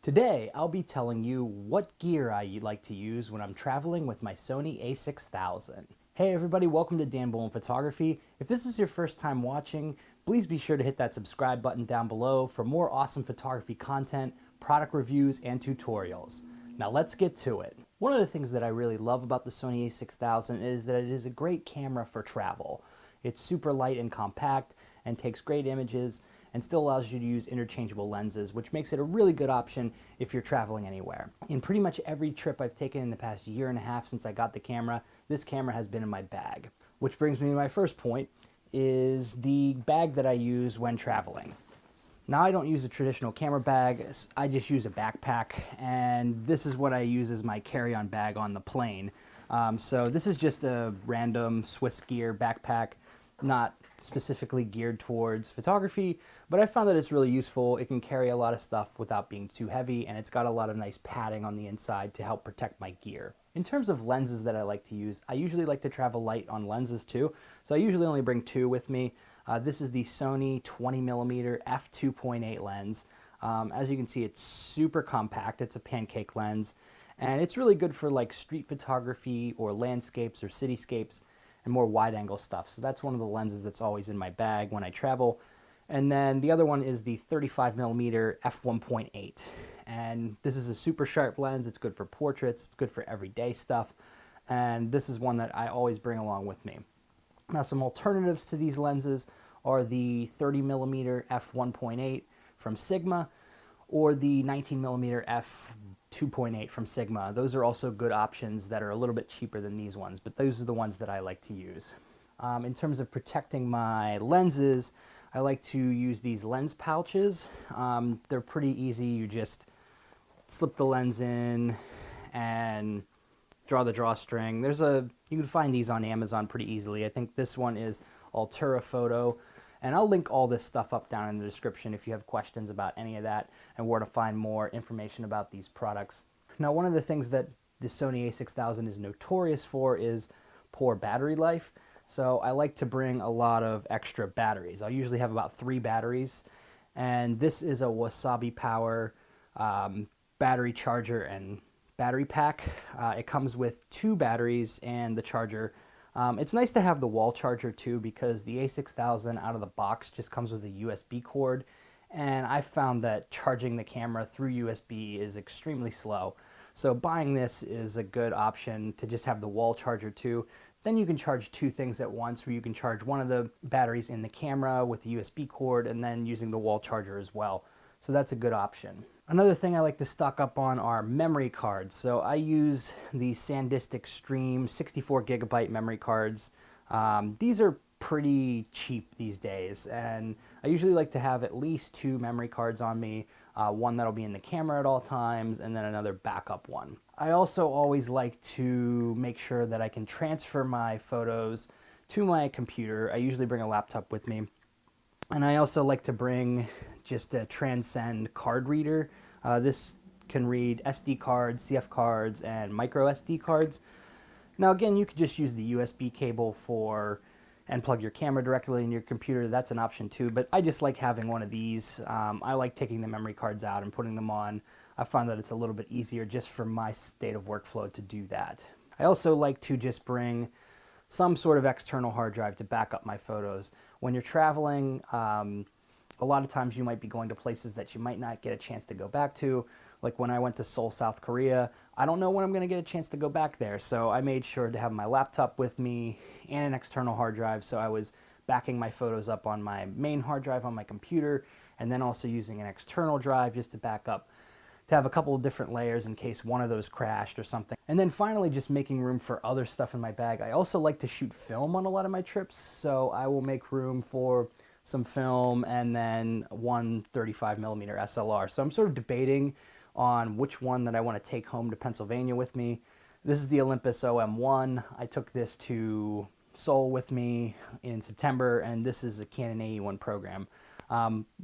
Today, I'll be telling you what gear I like to use when I'm traveling with my Sony A6000. Hey everybody, welcome to Dan Bullman Photography. If this is your first time watching, please be sure to hit that subscribe button down below for more awesome photography content, product reviews, and tutorials. Now let's get to it. One of the things that I really love about the Sony A6000 is that it is a great camera for travel. It's super light and compact and takes great images and still allows you to use interchangeable lenses, which makes it a really good option if you're traveling anywhere. In pretty much every trip I've taken in the past year and a half since I got the camera, this camera has been in my bag. Which brings me to my first point, is the bag that I use when traveling. Now I don't use a traditional camera bag, I just use a backpack, and this is what I use as my carry-on bag on the plane. So this is just a random Swiss gear backpack, not specifically geared towards photography, but I found that it's really useful. It can carry a lot of stuff without being too heavy, and it's got a lot of nice padding on the inside to help protect my gear. In terms of lenses that I like to use, I usually like to travel light on lenses too, so I usually only bring two with me. This is the Sony 20mm f2.8 lens. As you can see, it's super compact. It's a pancake lens, and it's really good for like street photography or landscapes or cityscapes and more wide-angle stuff. So that's one of the lenses that's always in my bag when I travel. And then the other one is the 35mm f1.8. And this is a super sharp lens. It's good for portraits. It's good for everyday stuff. And this is one that I always bring along with me. Now, some alternatives to these lenses are the 30mm f1.8 from Sigma or the 19mm f2.8 from Sigma. Those are also good options that are a little bit cheaper than these ones, but those are the ones that I like to use. In terms of protecting my lenses, I like to use these lens pouches. They're pretty easy. You just slip the lens in and draw the drawstring. You can find these on Amazon pretty easily. I think this one is Altura Photo. And I'll link all this stuff up down in the description if you have questions about any of that and where to find more information about these products. Now, one of the things that the Sony A6000 is notorious for is poor battery life. So I like to bring a lot of extra batteries. I'll usually have about 3 batteries. And this is a Wasabi Power battery charger and battery pack. It comes with 2 batteries and the charger. It's nice to have the wall charger too, because the A6000 out of the box just comes with a USB cord, and I found that charging the camera through USB is extremely slow. So buying this is a good option to just have the wall charger too. Then you can charge 2 things at once, where you can charge one of the batteries in the camera with the USB cord and then using the wall charger as well. So that's a good option. Another thing I like to stock up on are memory cards. So I use the SanDisk Extreme 64GB memory cards. These are pretty cheap these days, and I usually like to have at least 2 memory cards on me, one that'll be in the camera at all times, and then another backup one. I also always like to make sure that I can transfer my photos to my computer. I usually bring a laptop with me. And I also like to bring just a Transcend card reader. This can read SD cards, CF cards, and micro SD cards. Now again, you could just use the USB cable and plug your camera directly in your computer. That's an option too, but I just like having one of these. I like taking the memory cards out and putting them on. I find that it's a little bit easier just for my state of workflow to do that. I also like to just bring some sort of external hard drive to back up my photos. When you're traveling, a lot of times you might be going to places that you might not get a chance to go back to. Like when I went to Seoul, South Korea, I don't know when I'm going to get a chance to go back there. So I made sure to have my laptop with me and an external hard drive. So I was backing my photos up on my main hard drive on my computer, and then also using an external drive just to back up, to have a couple of different layers in case one of those crashed or something. And then finally, just making room for other stuff in my bag. I also like to shoot film on a lot of my trips, so I will make room for some film and then one 35mm SLR. So I'm sort of debating on which one that I want to take home to Pennsylvania with me. This is the Olympus OM1. I took this to Seoul with me in September, and this is a Canon AE1 program.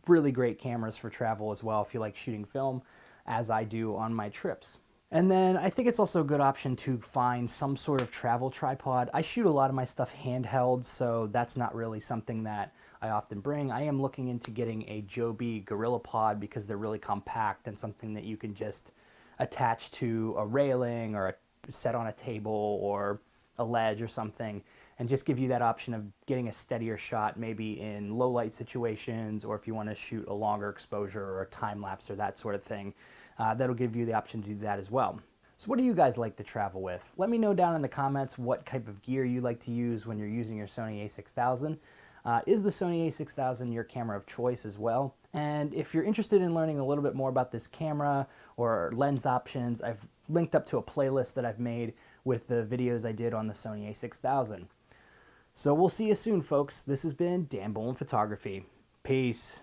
Really great cameras for travel as well if you like shooting film, as I do on my trips. And then I think it's also a good option to find some sort of travel tripod. I shoot a lot of my stuff handheld, so that's not really something that I often bring. I am looking into getting a Joby GorillaPod because they're really compact and something that you can just attach to a railing or set on a table or a ledge or something, and just give you that option of getting a steadier shot maybe in low light situations, or if you want to shoot a longer exposure or a time lapse or that sort of thing. That'll give you the option to do that as well. So what do you guys like to travel with? Let me know down in the comments what type of gear you like to use when you're using your Sony A6000. Is the Sony A6000 your camera of choice as well? And if you're interested in learning a little bit more about this camera or lens options, I've linked up to a playlist that I've made with the videos I did on the Sony A6000. So we'll see you soon, folks. This has been Dan Bullman Photography. Peace.